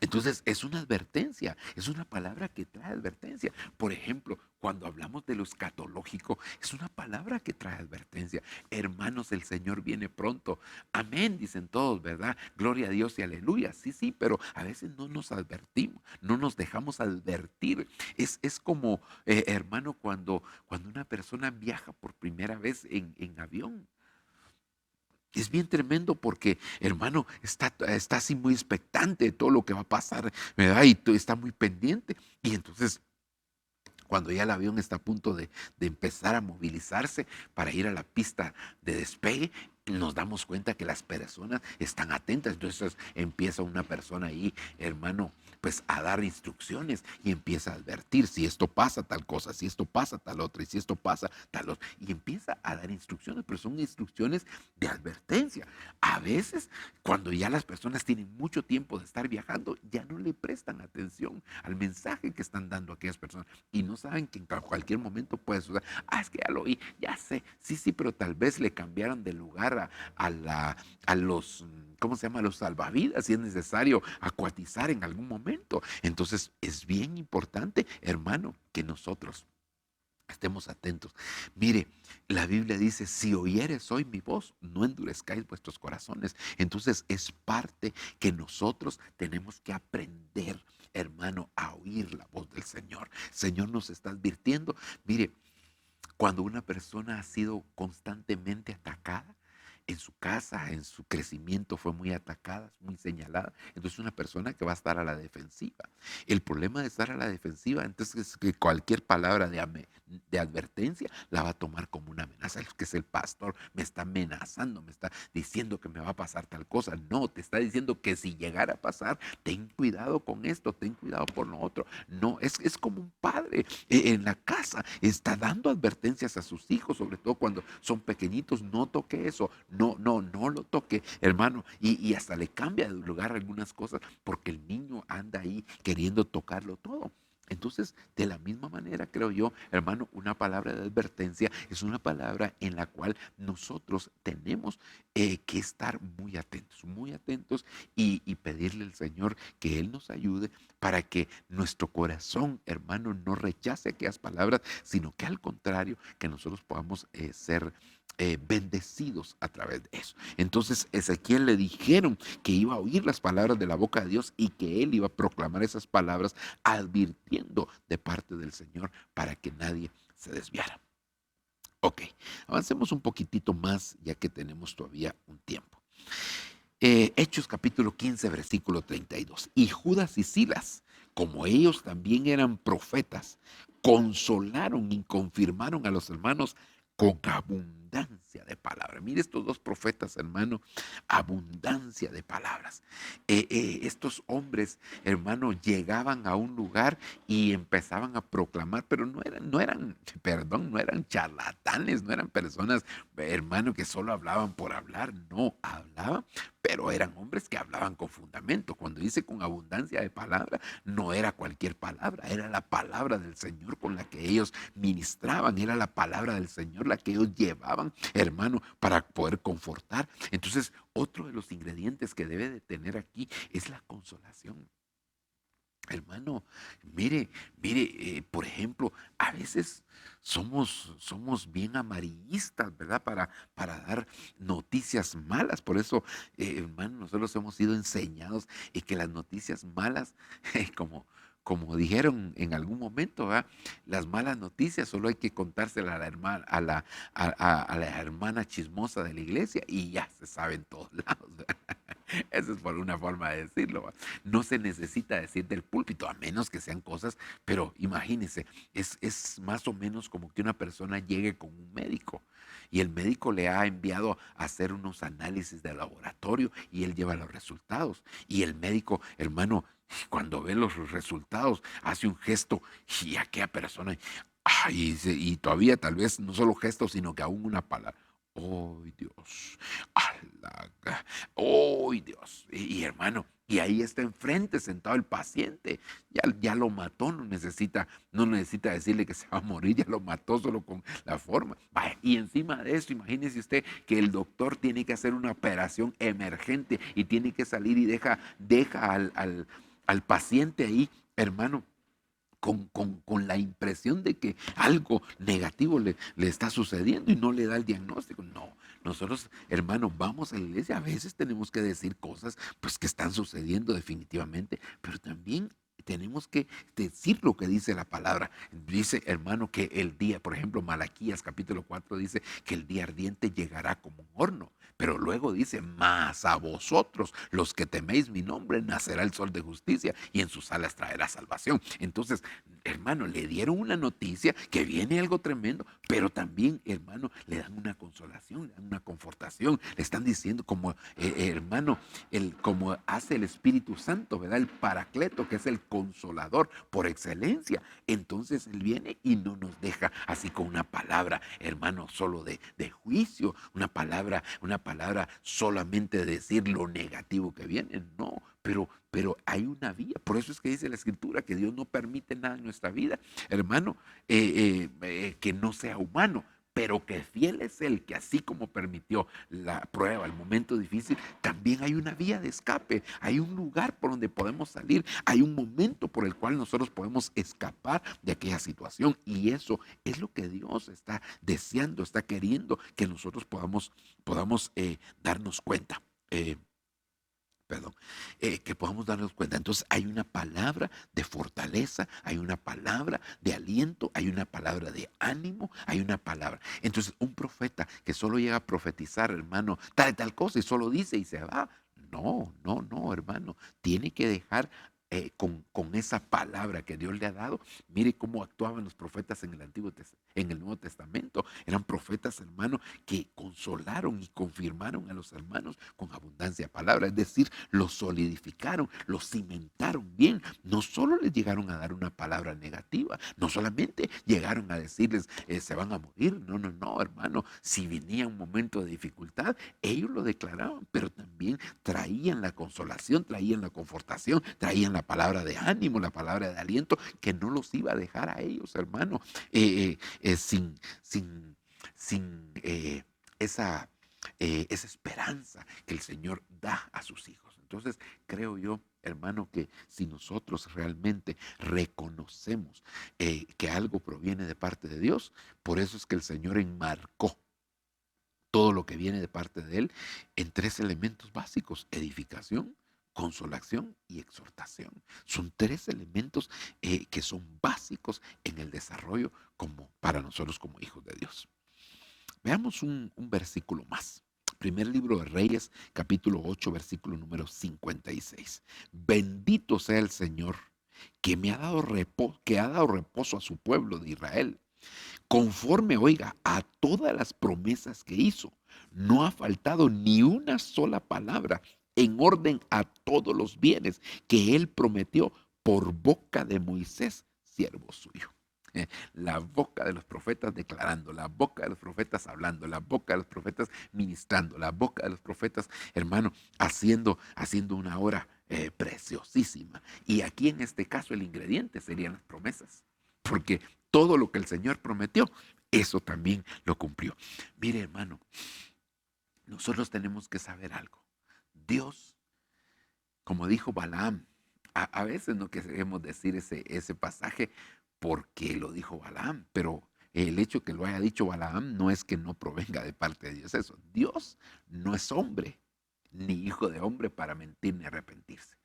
Entonces es una advertencia, es una palabra que trae advertencia. Por ejemplo, cuando hablamos de lo escatológico, es una palabra que trae advertencia. Hermanos, el Señor viene pronto. Amén, dicen todos, ¿verdad? Gloria a Dios y aleluya. Sí, sí, pero a veces no nos advertimos, no nos dejamos advertir. Es como, hermano, cuando una persona viaja por primera vez en avión. Es bien tremendo porque, hermano, está así muy expectante de todo lo que va a pasar, ¿verdad? Y está muy pendiente. Y entonces, cuando ya el avión está a punto de empezar a movilizarse para ir a la pista de despegue, nos damos cuenta que las personas están atentas. Entonces empieza una persona ahí, hermano, pues a dar instrucciones y empieza a advertir si esto pasa tal cosa, si esto pasa tal otra y si esto pasa tal otra. Y empieza a dar instrucciones, pero son instrucciones de advertencia. A veces, cuando ya las personas tienen mucho tiempo de estar viajando, ya no le prestan atención al mensaje que están dando aquellas personas y no saben que en cualquier momento puede suceder. Es que ya lo oí, ya sé, sí, sí, pero tal vez le cambiaron de lugar a los, ¿cómo se llama? A los salvavidas, si es necesario acuatizar en algún momento. Entonces es bien importante, hermano, que nosotros estemos atentos. Mire, la Biblia dice, si oyeres hoy mi voz, no endurezcáis vuestros corazones. Entonces es parte que nosotros tenemos que aprender, hermano, a oír la voz del Señor. El Señor nos está advirtiendo. Mire, cuando una persona ha sido constantemente atacada, en su casa, en su crecimiento fue muy atacada, muy señalada. Entonces una persona que va a estar a la defensiva. El problema de estar a la defensiva, entonces es que cualquier palabra de advertencia la va a tomar como una amenaza. Es que es el pastor, me está amenazando, me está diciendo que me va a pasar tal cosa. No, te está diciendo que si llegara a pasar, ten cuidado con esto, ten cuidado por lo otro. No, es como un padre en la casa, está dando advertencias a sus hijos, sobre todo cuando son pequeñitos. No toque eso, no lo toque, hermano. Y hasta le cambia de lugar algunas cosas porque el niño anda ahí queriendo tocarlo todo. Entonces, de la misma manera, creo yo, hermano, una palabra de advertencia es una palabra en la cual nosotros tenemos que estar muy atentos y pedirle al Señor que Él nos ayude para que nuestro corazón, hermano, no rechace aquellas palabras, sino que al contrario, que nosotros podamos ser bendecidos a través de eso. Entonces Ezequiel le dijeron que iba a oír las palabras de la boca de Dios y que él iba a proclamar esas palabras advirtiendo de parte del Señor para que nadie se desviara. Ok, avancemos un poquitito más ya que tenemos todavía un tiempo. Hechos capítulo 15, versículo 32. Y Judas y Silas, como ellos también eran profetas, consolaron y confirmaron a los hermanos con abundancia de palabras. Mire estos dos profetas, hermano, abundancia de palabras. Estos hombres, hermano, llegaban a un lugar y empezaban a proclamar, pero no eran charlatanes, no eran personas, hermano, que solo hablaban por hablar, no, hablaban, pero eran hombres que hablaban con fundamento. Cuando dice con abundancia de palabra, no era cualquier palabra, era la palabra del Señor con la que ellos ministraban, era la palabra del Señor la que ellos llevaban, hermano, para poder confortar. Entonces, otro de los ingredientes que debe de tener aquí es la consolación. Hermano, por ejemplo, a veces somos bien amarillistas, ¿verdad? Para dar noticias malas. Por eso, hermano, nosotros hemos sido enseñados que las noticias malas, como dijeron en algún momento, ¿verdad? Las malas noticias solo hay que contárselas a la hermana, a la hermana chismosa de la iglesia y ya se sabe en todos lados, ¿verdad? Eso es por una forma de decirlo, ¿va? No se necesita decir del púlpito, a menos que sean cosas, pero imagínense, es más o menos como que una persona llegue con un médico y el médico le ha enviado a hacer unos análisis de laboratorio y él lleva los resultados. Y el médico, hermano, cuando ve los resultados, hace un gesto y aquella persona, y todavía tal vez no solo gestos, sino que aún una palabra. ¡Oh, Dios! ¡Oh, Dios! Hermano, y ahí está enfrente sentado el paciente. Ya lo mató, no necesita decirle que se va a morir, ya lo mató solo con la forma. Vaya, y encima de eso, imagínese usted que el doctor tiene que hacer una operación emergente y tiene que salir y deja al paciente ahí, hermano, con la impresión de que algo negativo le está sucediendo y no le da el diagnóstico. No, nosotros, hermanos, vamos a la iglesia, a veces tenemos que decir cosas pues que están sucediendo definitivamente, pero también tenemos que decir lo que dice la palabra. Dice, hermano, que el día, por ejemplo, Malaquías capítulo 4 dice que el día ardiente llegará como un horno. Pero luego dice, mas a vosotros, los que teméis mi nombre, nacerá el sol de justicia y en sus alas traerá salvación. Entonces, hermano, le dieron una noticia que viene algo tremendo, pero también, hermano, le dan una consolación, le dan una confortación. Le están diciendo como, hermano, como hace el Espíritu Santo, ¿verdad? El Paracleto, que es el consolador por excelencia. Entonces Él viene y no nos deja así con una palabra, hermano, solo de juicio, una palabra solamente de decir lo negativo que viene. No, pero hay una vía. Por eso es que dice la Escritura que Dios no permite nada en nuestra vida, hermano, que no sea humano. Pero que fiel es Él, que así como permitió la prueba, el momento difícil, también hay una vía de escape, hay un lugar por donde podemos salir, hay un momento por el cual nosotros podemos escapar de aquella situación. Y eso es lo que Dios está deseando, está queriendo que nosotros podamos darnos cuenta. Perdón, que podamos darnos cuenta. Entonces hay una palabra de fortaleza, hay una palabra de aliento, hay una palabra de ánimo, hay una palabra. Entonces un profeta que solo llega a profetizar, hermano, tal cosa y solo dice y se va. No, no, no, hermano. Tiene que dejar con esa palabra que Dios le ha dado. Mire cómo actuaban los profetas en el Nuevo Testamento. Eran profetas, hermano, que consolaron y confirmaron a los hermanos con abundancia de palabra. Es decir, los solidificaron, los cimentaron bien. No solo les llegaron a dar una palabra negativa, no solamente llegaron a decirles se van a morir. No, no, no, hermano. Si venía un momento de dificultad, ellos lo declaraban, pero también traían la consolación, traían la confortación, traían la palabra de ánimo, la palabra de aliento, que no los iba a dejar a ellos, hermano, sin esa esperanza que el Señor da a sus hijos. Entonces, creo yo, hermano, que si nosotros realmente reconocemos que algo proviene de parte de Dios, por eso es que el Señor enmarcó todo lo que viene de parte de Él en tres elementos básicos: edificación, consolación y exhortación. Son tres elementos que son básicos en el desarrollo como para nosotros como hijos de Dios. Veamos un versículo más. Primer libro de Reyes, capítulo 8, versículo número 56. Bendito sea el Señor que me ha dado reposo, que ha dado reposo a su pueblo de Israel, conforme, oiga, a todas las promesas que hizo. No ha faltado ni una sola palabra en orden a todos los bienes que él prometió por boca de Moisés, siervo suyo. La boca de los profetas declarando, la boca de los profetas hablando, la boca de los profetas ministrando, la boca de los profetas, hermano, haciendo una obra preciosísima. Y aquí en este caso el ingrediente serían las promesas, porque todo lo que el Señor prometió, eso también lo cumplió. Mire, hermano, nosotros tenemos que saber algo. Dios, como dijo Balaam, a veces no queremos decir ese pasaje porque lo dijo Balaam, pero el hecho que lo haya dicho Balaam no es que no provenga de parte de Dios eso. Dios no es hombre, ni hijo de hombre para mentir ni arrepentirse.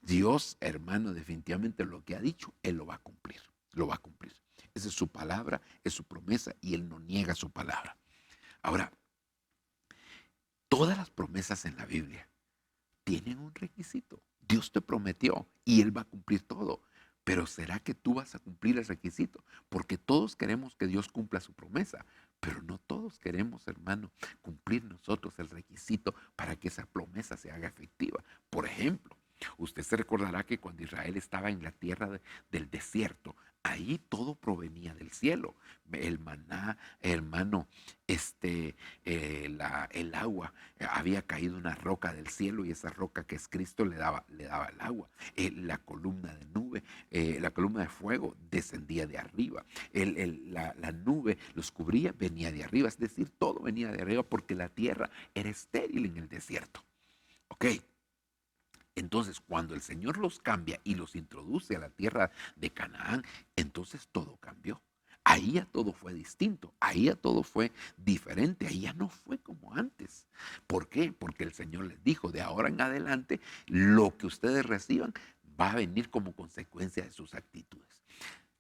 Dios, hermano, definitivamente lo que ha dicho, Él lo va a cumplir, lo va a cumplir. Esa es su palabra, es su promesa y Él no niega su palabra. Ahora, todas las promesas en la Biblia tienen un requisito. Dios te prometió y Él va a cumplir todo. Pero ¿será que tú vas a cumplir el requisito? Porque todos queremos que Dios cumpla su promesa, pero no todos queremos, hermano, cumplir nosotros el requisito para que esa promesa se haga efectiva. Por ejemplo, usted se recordará que cuando Israel estaba en la tierra del desierto, ahí todo provenía del cielo. El maná, hermano, el agua, había caído una roca del cielo y esa roca que es Cristo le daba el agua. La columna de nube, la columna de fuego descendía de arriba. La nube los cubría, venía de arriba. Es decir, todo venía de arriba porque la tierra era estéril en el desierto. Ok. Entonces, cuando el Señor los cambia y los introduce a la tierra de Canaán, entonces todo cambió. Ahí ya todo fue distinto, ahí ya todo fue diferente, ahí ya no fue como antes. ¿Por qué? Porque el Señor les dijo, de ahora en adelante, lo que ustedes reciban va a venir como consecuencia de sus actitudes.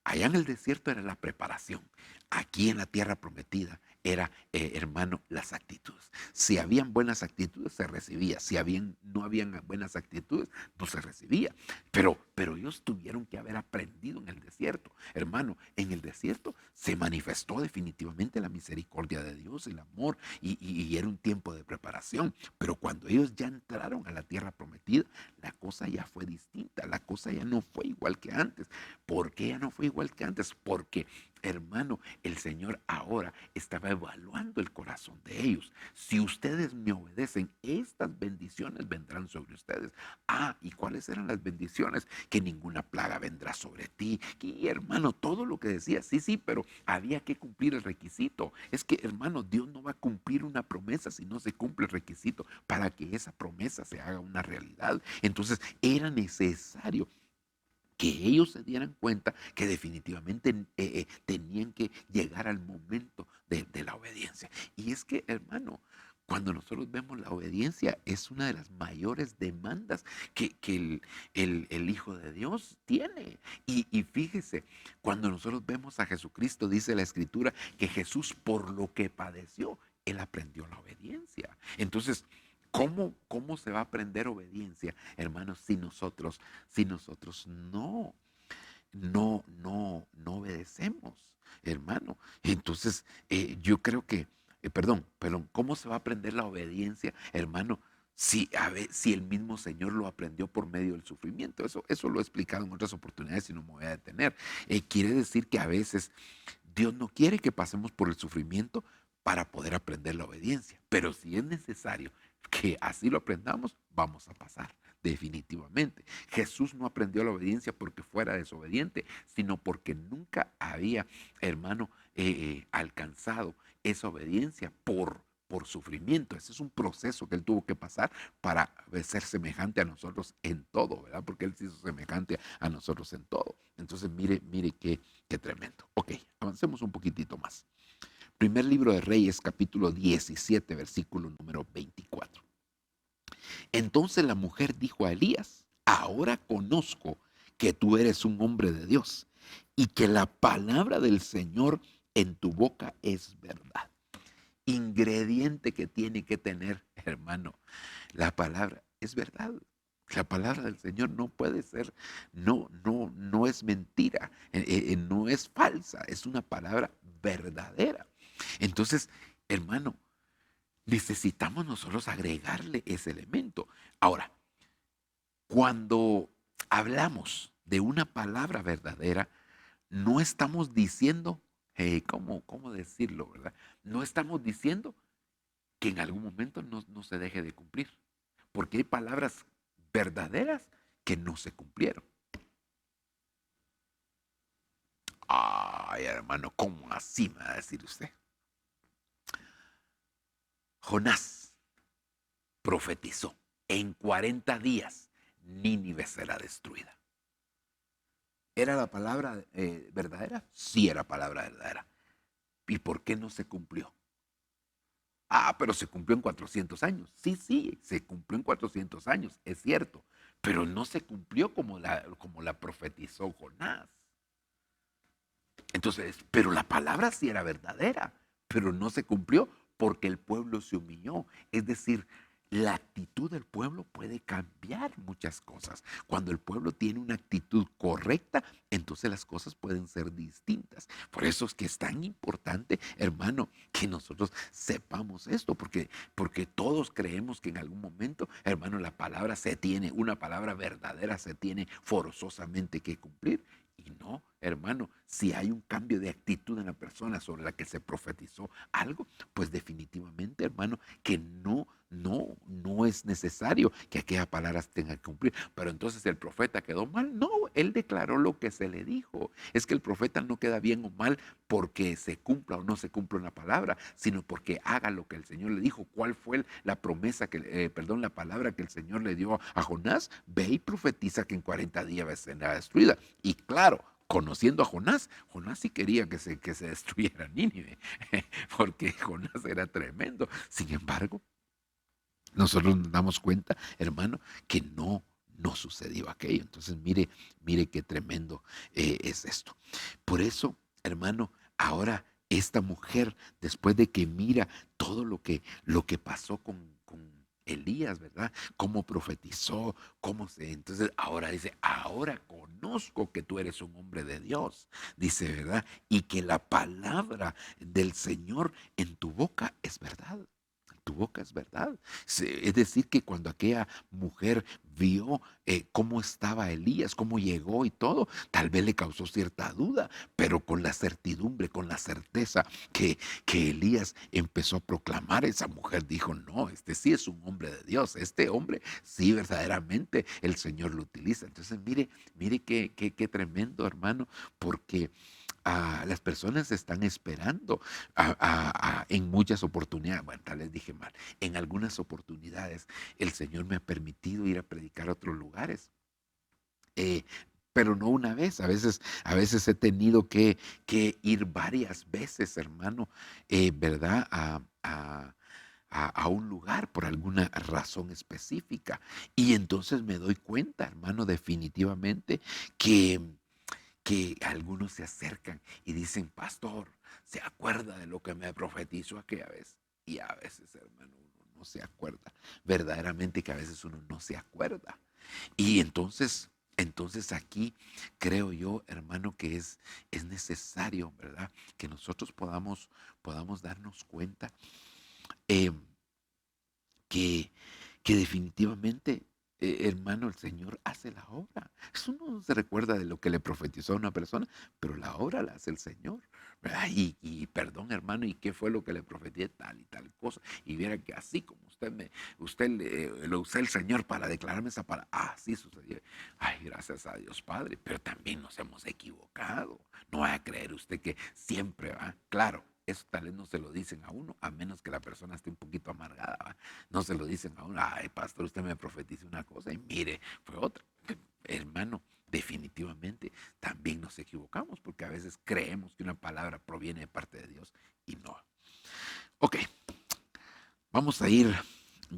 Allá en el desierto era la preparación. Aquí en la tierra prometida era, hermano, las actitudes. Si habían buenas actitudes, se recibía. Si no habían buenas actitudes, no se recibía. Pero ellos tuvieron que haber aprendido en el desierto. Hermano, en el desierto se manifestó definitivamente la misericordia de Dios, el amor, y era un tiempo de preparación. Pero cuando ellos ya entraron a la tierra prometida, la cosa ya fue distinta. La cosa ya no fue igual que antes. ¿Por qué ya no fue igual que antes? Porque, hermano, el Señor ahora estaba evaluando el corazón de ellos. Si ustedes me obedecen, estas bendiciones vendrán sobre ustedes. ¿Y cuáles eran las bendiciones? Que ninguna plaga vendrá sobre ti. Y, hermano, todo lo que decía, sí, pero había que cumplir el requisito. Es que, hermano, Dios no va a cumplir una promesa si no se cumple el requisito para que esa promesa se haga una realidad. Entonces, era necesario que ellos se dieran cuenta que definitivamente tenían que llegar al momento de la obediencia. Y es que, hermano, cuando nosotros vemos la obediencia, es una de las mayores demandas que el Hijo de Dios tiene. Y fíjese, cuando nosotros vemos a Jesucristo, dice la Escritura que Jesús, por lo que padeció, Él aprendió la obediencia. Entonces, ¿cómo se va a aprender obediencia, hermanos, si nosotros no obedecemos, hermano? Entonces, yo creo que, perdón, ¿cómo se va a aprender la obediencia, hermano? Si el mismo Señor lo aprendió por medio del sufrimiento. Eso lo he explicado en otras oportunidades y no me voy a detener. Quiere decir que a veces Dios no quiere que pasemos por el sufrimiento para poder aprender la obediencia. Pero si es necesario que así lo aprendamos, vamos a pasar, definitivamente. Jesús no aprendió la obediencia porque fuera desobediente, sino porque nunca había, hermano, alcanzado esa obediencia por sufrimiento. Ese es un proceso que él tuvo que pasar para ser semejante a nosotros en todo, ¿verdad? Porque él se hizo semejante a nosotros en todo. Entonces, mire qué tremendo. Ok, avancemos un poquitito más. Primer libro de Reyes, capítulo 17, versículo número 24. Entonces la mujer dijo a Elías: ahora conozco que tú eres un hombre de Dios y que la palabra del Señor en tu boca es verdad. Ingrediente que tiene que tener, hermano, la palabra es verdad. La palabra del Señor no puede ser, no es mentira, no es falsa, es una palabra verdadera. Entonces, hermano, necesitamos nosotros agregarle ese elemento. Ahora, cuando hablamos de una palabra verdadera, no estamos diciendo, ¿cómo decirlo, verdad? No estamos diciendo que en algún momento no se deje de cumplir, porque hay palabras verdaderas que no se cumplieron. Ay, hermano, ¿cómo así me va a decir usted? Jonás profetizó: en 40 días Nínive será destruida. ¿Era la palabra verdadera? Sí, era palabra verdadera. ¿Y por qué no se cumplió? Ah, pero se cumplió en 400 años. Sí, se cumplió en 400 años, es cierto. Pero no se cumplió como la profetizó Jonás. Entonces, pero la palabra sí era verdadera, pero no se cumplió porque el pueblo se humilló. Es decir, la actitud del pueblo puede cambiar muchas cosas. Cuando el pueblo tiene una actitud correcta, entonces las cosas pueden ser distintas. Por eso es que es tan importante, hermano, que nosotros sepamos esto, porque todos creemos que en algún momento, hermano, una palabra verdadera se tiene forzosamente que cumplir. Y no, hermano, si hay un cambio de actitud en la persona sobre la que se profetizó algo, pues definitivamente, hermano, que no es necesario que aquellas palabras tengan que cumplir. Pero entonces el profeta quedó mal. No, él declaró lo que se le dijo. Es que el profeta no queda bien o mal porque se cumpla o no se cumpla una palabra, sino porque haga lo que el Señor le dijo. ¿Cuál fue la la palabra que el Señor le dio a Jonás? Ve y profetiza que en 40 días va a ser destruida. Y claro, conociendo a Jonás, Jonás sí quería que se destruyera Nínive, porque Jonás era tremendo. Sin embargo, nosotros nos damos cuenta, hermano, que no sucedió aquello. Entonces, mire qué tremendo es esto. Por eso, hermano, ahora esta mujer, después de que mira todo lo que pasó con Elías, ¿verdad? Cómo profetizó, entonces ahora dice: ahora conozco que tú eres un hombre de Dios, dice, ¿verdad? Y que la palabra del Señor en tu boca es verdad. Tu boca es verdad. Es decir, que cuando aquella mujer vio cómo estaba Elías, cómo llegó y todo, tal vez le causó cierta duda, pero con la certidumbre, con la certeza que Elías empezó a proclamar, esa mujer dijo: no, este sí es un hombre de Dios, este hombre sí verdaderamente el Señor lo utiliza. Entonces, mire qué tremendo, hermano, porque las personas están esperando en muchas oportunidades. Bueno, tal vez dije mal. En algunas oportunidades el Señor me ha permitido ir a predicar a otros lugares. eh, pero no una vez, a veces he tenido que ir varias veces, hermano, ¿verdad? A un lugar por alguna razón específica. Y entonces me doy cuenta, hermano, definitivamente que algunos se acercan y dicen: pastor, ¿se acuerda de lo que me profetizó aquella vez? Y a veces, hermano, uno no se acuerda. Verdaderamente que a veces uno no se acuerda. Y entonces aquí creo yo, hermano, que es necesario, ¿verdad? Que nosotros podamos darnos cuenta eh, que, que definitivamente, hermano, el Señor hace la obra. Eso no se recuerda de lo que le profetizó a una persona, pero la obra la hace el Señor, ¿verdad? Y perdón, hermano, ¿y qué fue lo que le profetizé? Tal y tal cosa. Y viera que así como lo usó el Señor para declararme esa palabra, así sucedió. Ay, gracias a Dios Padre, pero también nos hemos equivocado. No vaya a creer usted que siempre va. Claro, eso tal vez no se lo dicen a uno, a menos que la persona esté un poquito amargada, ¿va? No se lo dicen a uno: ay, pastor, usted me profetizó una cosa y mire, fue otra. Hermano, definitivamente también nos equivocamos, porque a veces creemos que una palabra proviene de parte de Dios y no. Ok, vamos a ir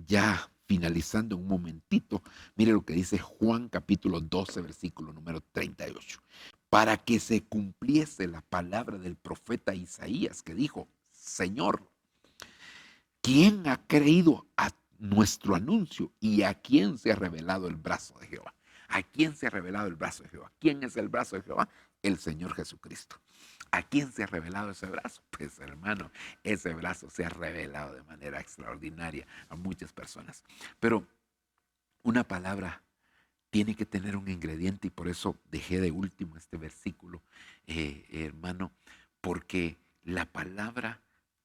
ya finalizando un momentito. Mire lo que dice Juan capítulo 12, versículo número 38. Para que se cumpliese la palabra del profeta Isaías que dijo, Señor, ¿quién ha creído a nuestro anuncio y a quién se ha revelado el brazo de Jehová? ¿A quién se ha revelado el brazo de Jehová? ¿Quién es el brazo de Jehová? El Señor Jesucristo. ¿A quién se ha revelado ese brazo? Pues hermano, ese brazo se ha revelado de manera extraordinaria a muchas personas. Pero una palabra tiene que tener un ingrediente y por eso dejé de último este versículo, hermano, porque la palabra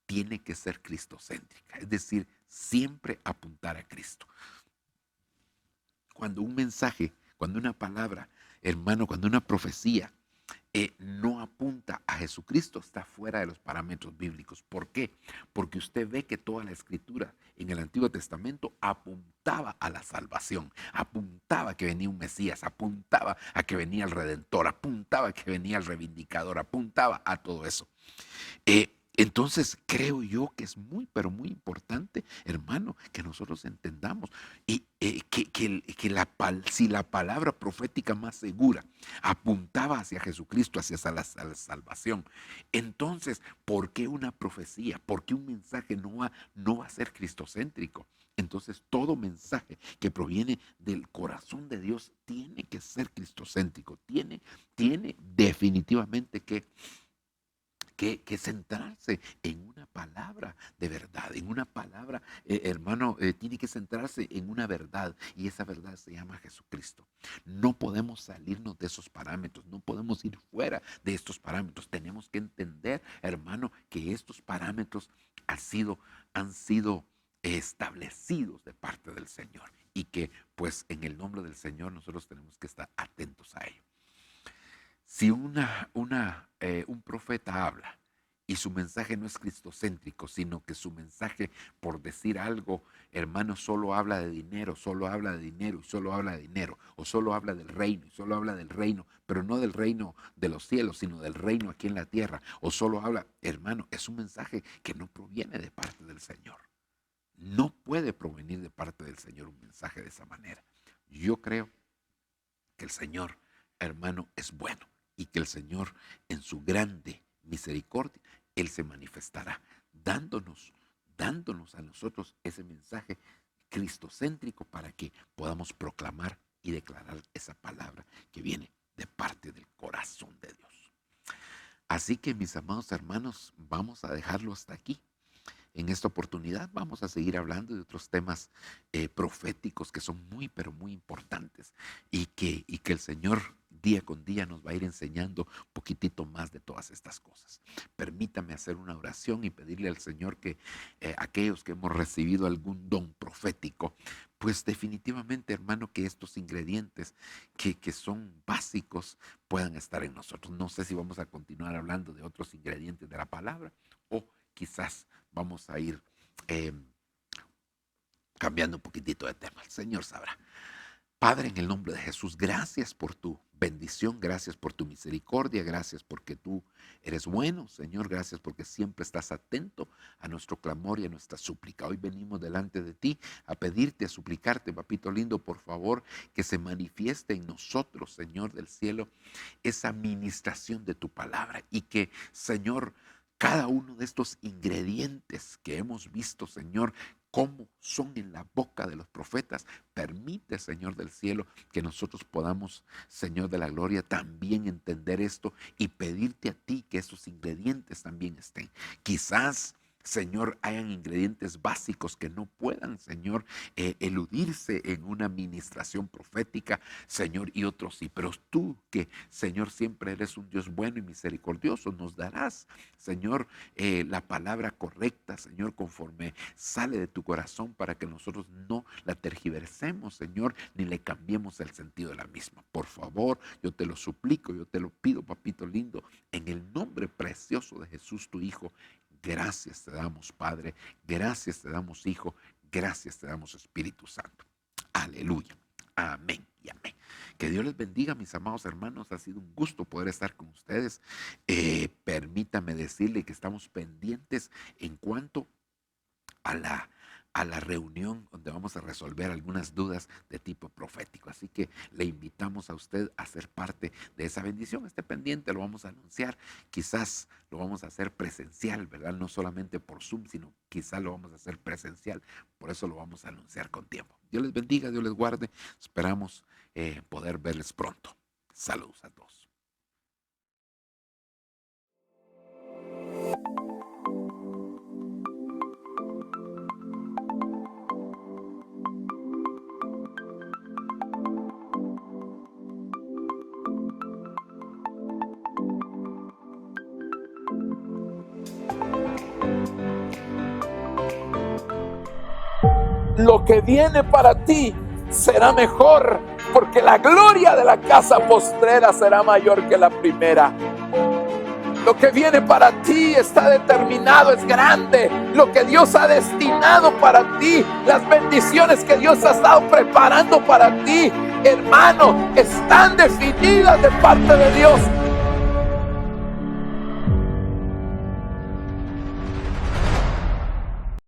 tiene que ser cristocéntrica, es decir, siempre apuntar a Cristo. Cuando un mensaje, cuando una palabra, hermano, cuando una profecía no apunta a Jesucristo, está fuera de los parámetros bíblicos. ¿Por qué? Porque usted ve que toda la escritura en el Antiguo Testamento apuntaba a la salvación, apuntaba a que venía un Mesías, apuntaba a que venía el Redentor, apuntaba a que venía el Reivindicador, apuntaba a todo eso. Entonces creo yo que es muy, pero muy importante, hermano, que nosotros entendamos y, si la palabra profética más segura apuntaba hacia Jesucristo, hacia a la salvación, entonces, ¿por qué una profecía? ¿Por qué un mensaje no va a ser cristocéntrico? Entonces, todo mensaje que proviene del corazón de Dios tiene que ser cristocéntrico, tiene definitivamente que centrarse en una palabra de verdad, en una palabra, hermano, tiene que centrarse en una verdad y esa verdad se llama Jesucristo. No podemos salirnos de esos parámetros, no podemos ir fuera de estos parámetros. Tenemos que entender, hermano, que estos parámetros han sido establecidos de parte del Señor y que pues en el nombre del Señor nosotros tenemos que estar atentos a ello. Si un profeta habla y su mensaje no es cristocéntrico, sino que su mensaje, por decir algo, hermano, solo habla de dinero, solo habla de dinero y solo habla de dinero, o solo habla del reino y solo habla del reino, pero no del reino de los cielos, sino del reino aquí en la tierra, o solo habla, hermano, es un mensaje que no proviene de parte del Señor. No puede provenir de parte del Señor un mensaje de esa manera. Yo creo que el Señor, hermano, es bueno y que el Señor en su grande misericordia, Él se manifestará dándonos a nosotros ese mensaje cristocéntrico para que podamos proclamar y declarar esa palabra que viene de parte del corazón de Dios. Así que mis amados hermanos, vamos a dejarlo hasta aquí. En esta oportunidad vamos a seguir hablando de otros temas proféticos que son muy, pero muy importantes y que el Señor día con día nos va a ir enseñando un poquitito más de todas estas cosas. Permítame hacer una oración y pedirle al Señor que aquellos que hemos recibido algún don profético, pues definitivamente, hermano, que estos ingredientes que son básicos puedan estar en nosotros. No sé si vamos a continuar hablando de otros ingredientes de la palabra o quizás vamos a ir eh, cambiando un poquitito de tema. El Señor sabrá. Padre, en el nombre de Jesús, gracias por tu bendición, gracias por tu misericordia, gracias porque tú eres bueno, Señor, gracias porque siempre estás atento a nuestro clamor y a nuestra súplica. Hoy venimos delante de ti a pedirte, a suplicarte, papito lindo, por favor, que se manifieste en nosotros, Señor del cielo, esa ministración de tu palabra y que, Señor, cada uno de estos ingredientes que hemos visto, Señor, cómo son en la boca de los profetas, permite, Señor del cielo, que nosotros podamos, Señor de la gloria, también entender esto y pedirte a ti que esos ingredientes también estén. Quizás, Señor, hayan ingredientes básicos que no puedan, Señor, eludirse en una administración profética, Señor, y otros sí. Pero tú que, Señor, siempre eres un Dios bueno y misericordioso, nos darás, Señor, la palabra correcta, Señor, conforme sale de tu corazón para que nosotros no la tergiversemos, Señor, ni le cambiemos el sentido de la misma. Por favor, yo te lo suplico, yo te lo pido, papito lindo, en el nombre precioso de Jesús, tu Hijo. Gracias te damos, Padre. Gracias te damos, Hijo. Gracias te damos, Espíritu Santo. Aleluya. Amén y amén. Que Dios les bendiga, mis amados hermanos. Ha sido un gusto poder estar con ustedes. Permítame decirle que estamos pendientes en cuanto a la reunión donde vamos a resolver algunas dudas de tipo profético. Así que le invitamos a usted a ser parte de esa bendición. Esté pendiente, lo vamos a anunciar. Quizás lo vamos a hacer presencial, ¿verdad? No solamente por Zoom, sino quizás lo vamos a hacer presencial. Por eso lo vamos a anunciar con tiempo. Dios les bendiga, Dios les guarde. Esperamos poder verles pronto. Saludos a todos. Lo que viene para ti será mejor, porque la gloria de la casa postrera será mayor que la primera. Lo que viene para ti está determinado, es grande. Lo que Dios ha destinado para ti, las bendiciones que Dios ha estado preparando para ti, hermano, están definidas de parte de Dios.